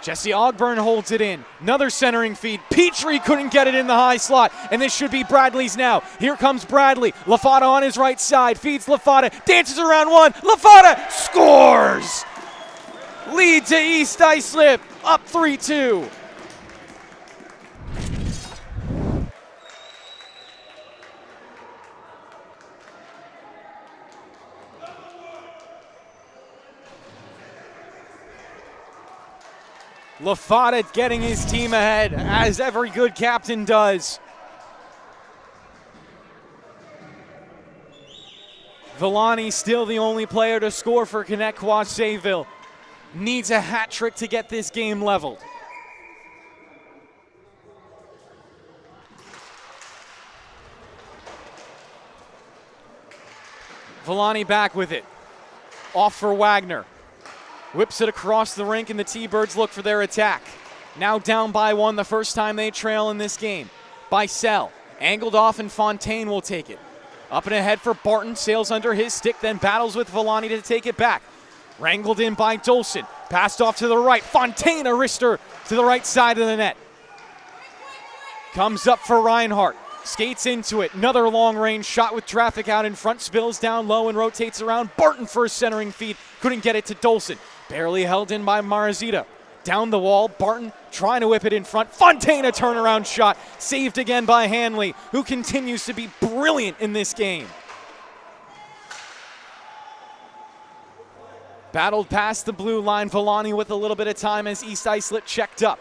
Jesse Ogburn holds it in. Another centering feed. Petrie couldn't get it in the high slot, and this should be Bradley's now. Here comes Bradley. LaFata on his right side. Feeds LaFata. Dances around one. LaFata scores! Lead to East Islip. Up 3-2. LaFata getting his team ahead, as every good captain does. Villani still the only player to score for Connetquot Sayville. Needs a hat trick to get this game leveled. Villani back with it. Off for Wagner. Whips it across the rink, and the T-Birds look for their attack. Now down by one, the first time they trail in this game. Bicel, angled off, and Fontaine will take it. Up and ahead for Barton, sails under his stick, then battles with Villani to take it back. Wrangled in by Dolson, passed off to the right. Fontaine, a wrister to the right side of the net. Comes up for Reinhardt, skates into it. Another long-range shot with traffic out in front, spills down low and rotates around. Barton for a centering feed, couldn't get it to Dolson. Barely held in by Marazita. Down the wall, Barton trying to whip it in front. Fontaine, a turnaround shot, saved again by Hanley, who continues to be brilliant in this game. Battled past the blue line, Villani with a little bit of time as East Islip checked up.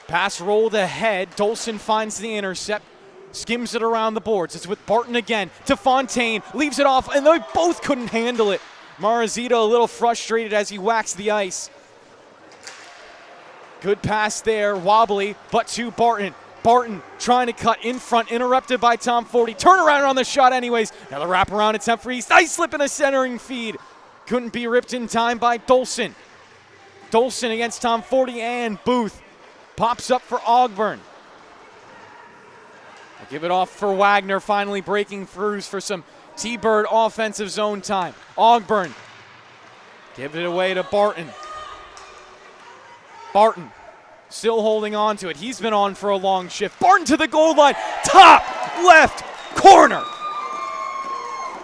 Pass rolled ahead, Dolson finds the intercept, skims it around the boards. It's with Barton again to Fontaine, leaves it off, and they both couldn't handle it. Marazito a little frustrated as he whacks the ice. Good pass there, wobbly, but to Barton. Barton trying to cut in front, interrupted by Tom Forty. Turn around on the shot anyways. Another wraparound attempt for East Islip in a centering feed. Couldn't be ripped in time by Dolson. Dolson against Tom Forty and Booth. Pops up for Ogburn. I'll give it off for Wagner, finally breaking through for some T-Bird offensive zone time. Ogburn, give it away to Barton. Barton still holding on to it. He's been on for a long shift. Barton to the goal line, top left corner.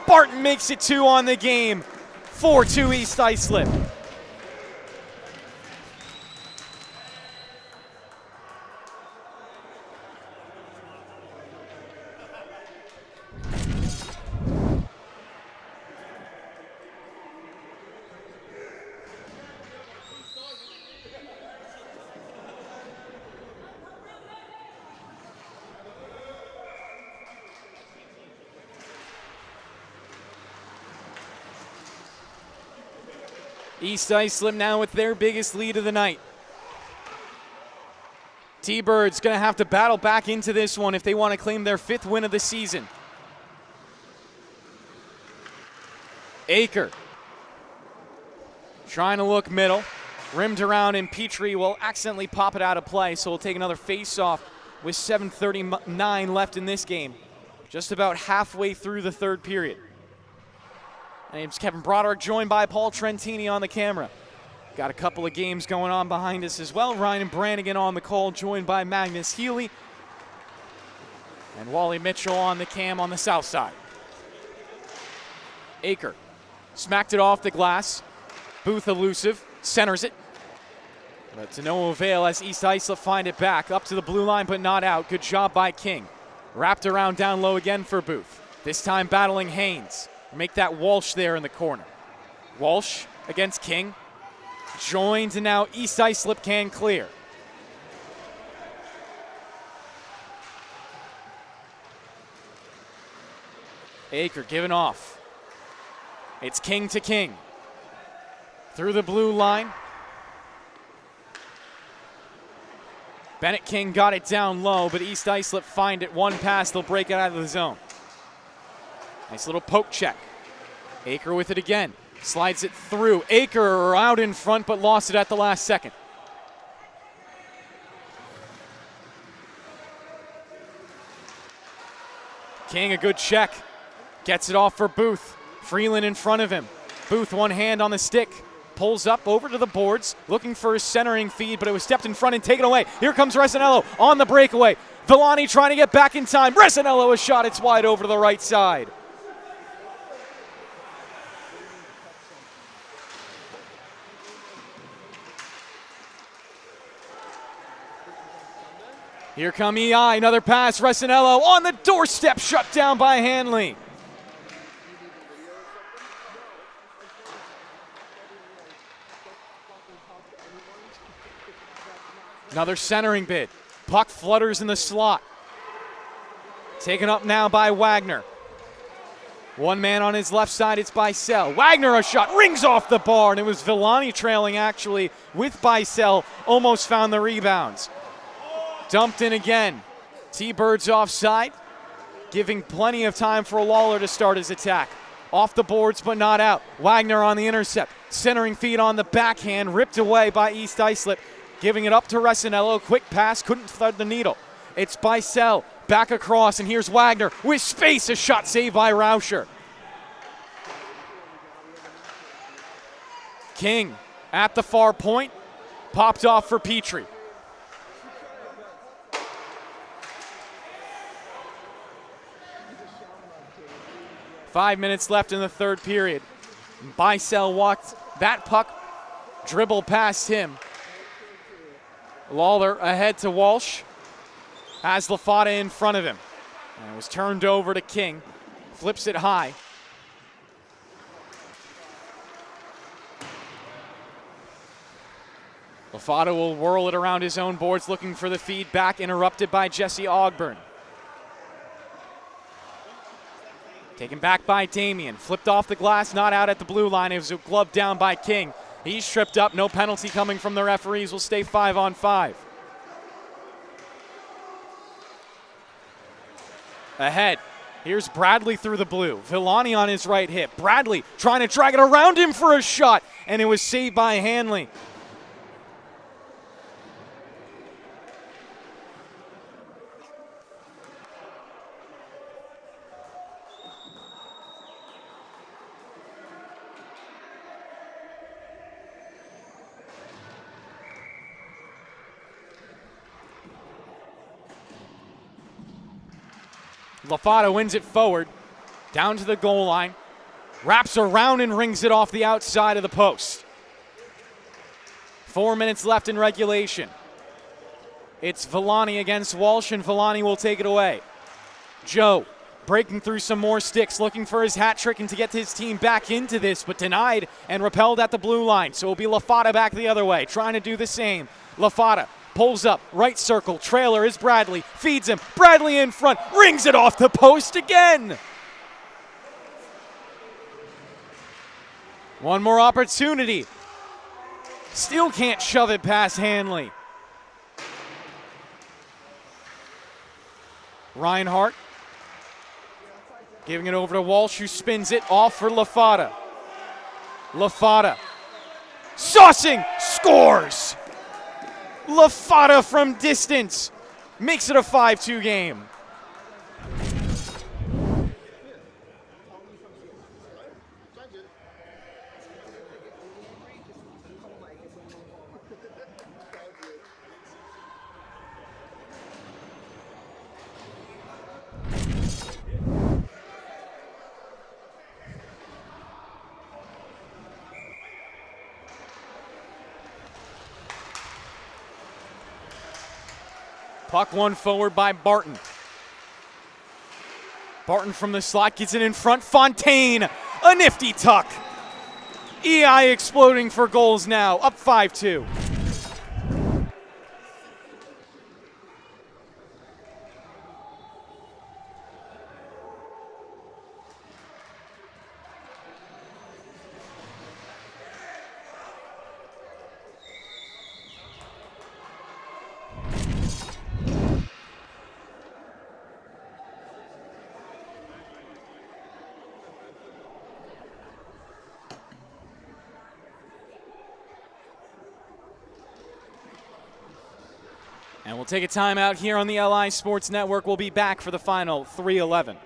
Barton makes it 2 on the game. 4-2 East Islip. East Islip now with their biggest lead of the night. T-Birds going to have to battle back into this one if they want to claim their 5th win of the season. Aker trying to look middle. Rimmed around, and Petrie will accidentally pop it out of play, so we'll take another face-off with 7:39 left in this game. Just about halfway through the 3rd period. My name's Kevin Broderick, joined by Paul Trentini on the camera. Got a couple of games going on behind us as well. Ryan Brannigan on the call, joined by Magnus Healy. And Wally Mitchell on the cam on the south side. Aker smacked it off the glass. Booth elusive, centers it. But to no avail as East Islip find it back. Up to the blue line, but not out. Good job by King. Wrapped around down low again for Booth. This time battling Haynes. Make that Walsh there in the corner. Walsh against King. Joined, and now East Islip can clear. Aker giving off. It's King to King. Through the blue line. Bennett King got it down low, but East Islip find it. One pass, they'll break it out of the zone. Nice little poke check. Aker with it again. Slides it through. Aker out in front, but lost it at the last second. King, a good check. Gets it off for Booth. Freeland in front of him. Booth, one hand on the stick. Pulls up over to the boards, looking for his centering feed, but it was stepped in front and taken away. Here comes Resinello on the breakaway. Villani trying to get back in time. Resinello, a shot. It's wide over to the right side. Here come EI, another pass. Resinello on the doorstep, shut down by Hanley. Another centering bid. Puck flutters in the slot. Taken up now by Wagner. One man on his left side, it's Bicel. Wagner, a shot, rings off the bar, and it was Villani trailing actually with Bicel. Almost found the rebounds. Dumped in again. T-Birds offside, giving plenty of time for Lawler to start his attack. Off the boards, but not out. Wagner on the intercept. Centering feed on the backhand, ripped away by East Islip. Giving it up to Resinello. Quick pass, couldn't thread the needle. It's Bicel, back across, and here's Wagner with space. A shot saved by Rauscher. King at the far point, popped off for Petrie. Five minutes left in the third period. Bicel walked that puck, dribble past him. Lawler ahead to Walsh. Has Lafata in front of him. And it was turned over to King. Flips it high. Lafata will whirl it around his own boards, looking for the feed back, interrupted by Jesse Ogburn. Taken back by Damien. Flipped off the glass, not out at the blue line. It was gloved down by King. He's tripped up. No penalty coming from the referees. Will stay 5-on-5. Ahead. Here's Bradley through the blue. Villani on his right hip. Bradley trying to drag it around him for a shot, and it was saved by Hanley. Lafata wins it forward, down to the goal line, wraps around and rings it off the outside of the post. 4 minutes left in regulation. It's Villani against Walsh, and Villani will take it away. Joe breaking through some more sticks, looking for his hat trick and to get his team back into this, but denied and repelled at the blue line. So it'll be Lafata back the other way, trying to do the same. Lafata pulls up, right circle, trailer is Bradley, feeds him, Bradley in front, rings it off the post again. One more opportunity. Still can't shove it past Hanley. Reinhardt giving it over to Walsh, who spins it off for Lafata. Lafata saucing, scores! Lafata from distance makes it a 5-2 game. Puck won forward by Barton. Barton from the slot gets it in front. Fontaine, a nifty tuck. EI exploding for goals now, up 5-2. And we'll take a timeout here on the LI Sports Network. We'll be back for the final 3:11.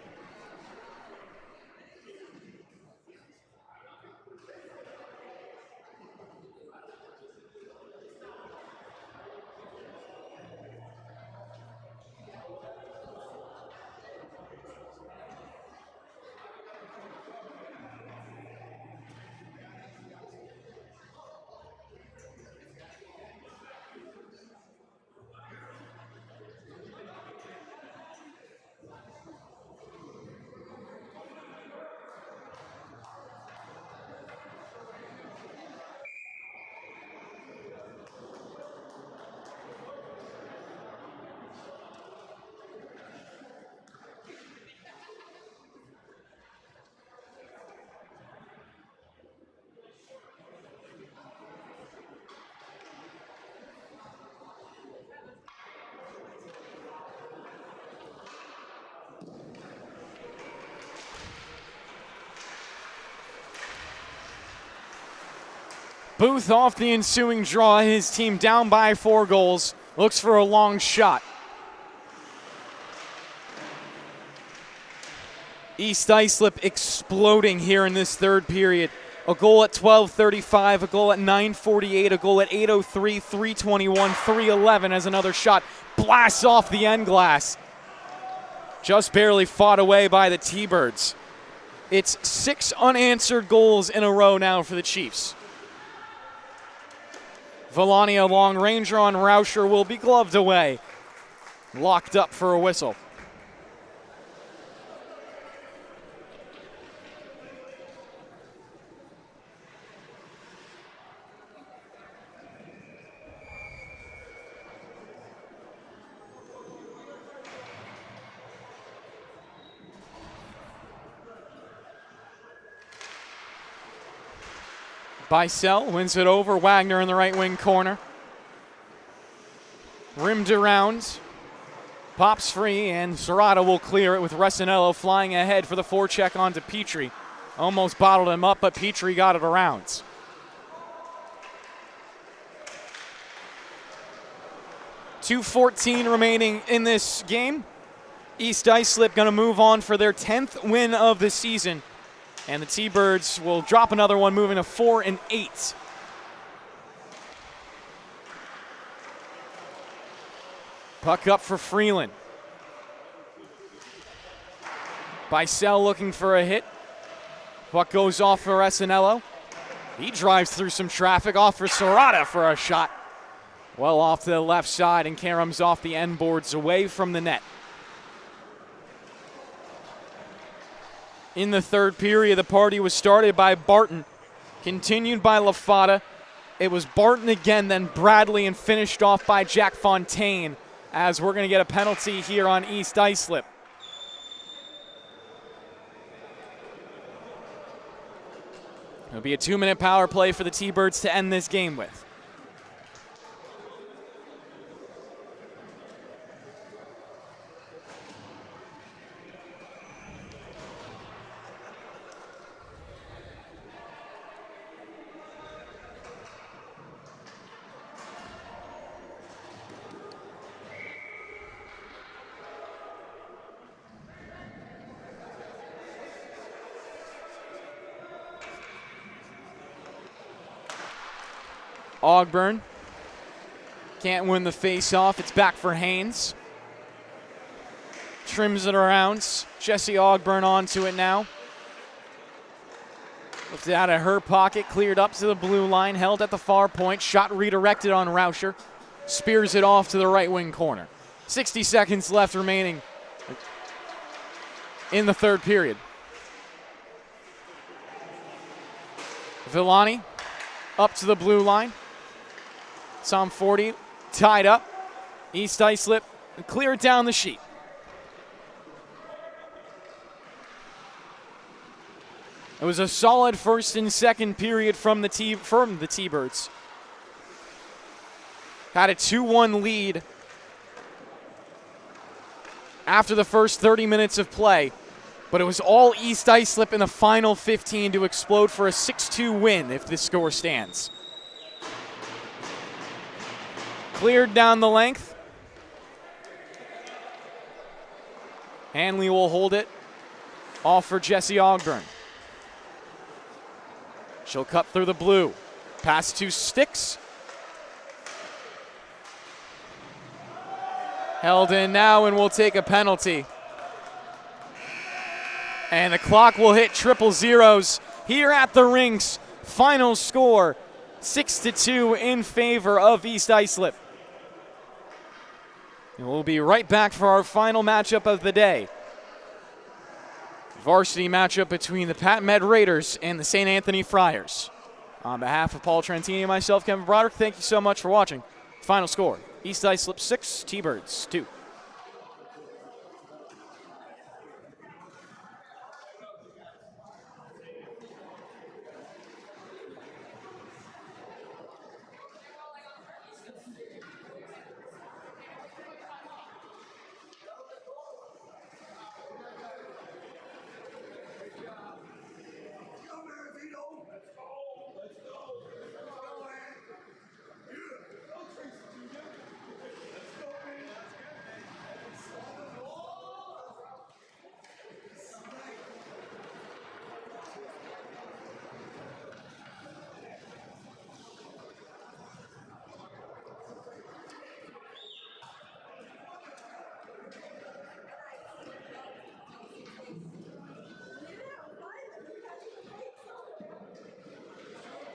Booth off the ensuing draw, his team down by 4 goals, looks for a long shot. East Islip exploding here in this third period. A goal at 12:35, a goal at 9:48, a goal at 8:03, 3:21, 3:11 as another shot blasts off the end glass. Just barely fought away by the T-Birds. It's 6 unanswered goals in a row now for the Chiefs. Villani, a long ranger on Rauscher, will be gloved away. Locked up for a whistle. Bicel wins it over. Wagner in the right wing corner. Rimmed around. Pops free, and Serrata will clear it with Resinello flying ahead for the forecheck onto Petrie. Almost bottled him up, but Petrie got it around. .2:14 remaining in this game. East Islip going to move on for their 10th win of the season. And the T-Birds will drop another one, moving to 4-8. Puck up for Freeland. Bicel looking for a hit. Puck goes off for Resinello. He drives through some traffic, off for Serrata for a shot. Well off to the left side and caroms off the end boards away from the net. In the third period, the party was started by Barton, continued by LaFata. It was Barton again, then Bradley, and finished off by Jack Fontaine, as we're going to get a penalty here on East Islip. It'll be a 2-minute power play for the T-Birds to end this game with. Ogburn can't win the face-off. It's back for Haynes. Trims it around. Jesse Ogburn onto it now. Lifted out of her pocket, cleared up to the blue line, held at the far point. Shot redirected on Rauscher. Spears it off to the right wing corner. 60 seconds left remaining in the third period. Villani up to the blue line. Psalm 40 tied up. East Islip cleared down the sheet. It was a solid first and second period from the T-Birds. Had a 2-1 lead after the first 30 minutes of play, but it was all East Islip in the final 15 to explode for a 6-2 win if this score stands. Cleared down the length. Hanley will hold it off for Jessie Ogburn. She'll cut through the blue. Pass to Sticks. Held in now and will take a penalty. And the clock will hit triple zeros here at the rinks. Final score, 6-2 in favor of East Islip. And we'll be right back for our final matchup of the day. Varsity matchup between the Pat Med Raiders and the St. Anthony Friars. On behalf of Paul Trentini and myself, Kevin Broderick, thank you so much for watching. Final score, East Islip 6, T-Birds 2.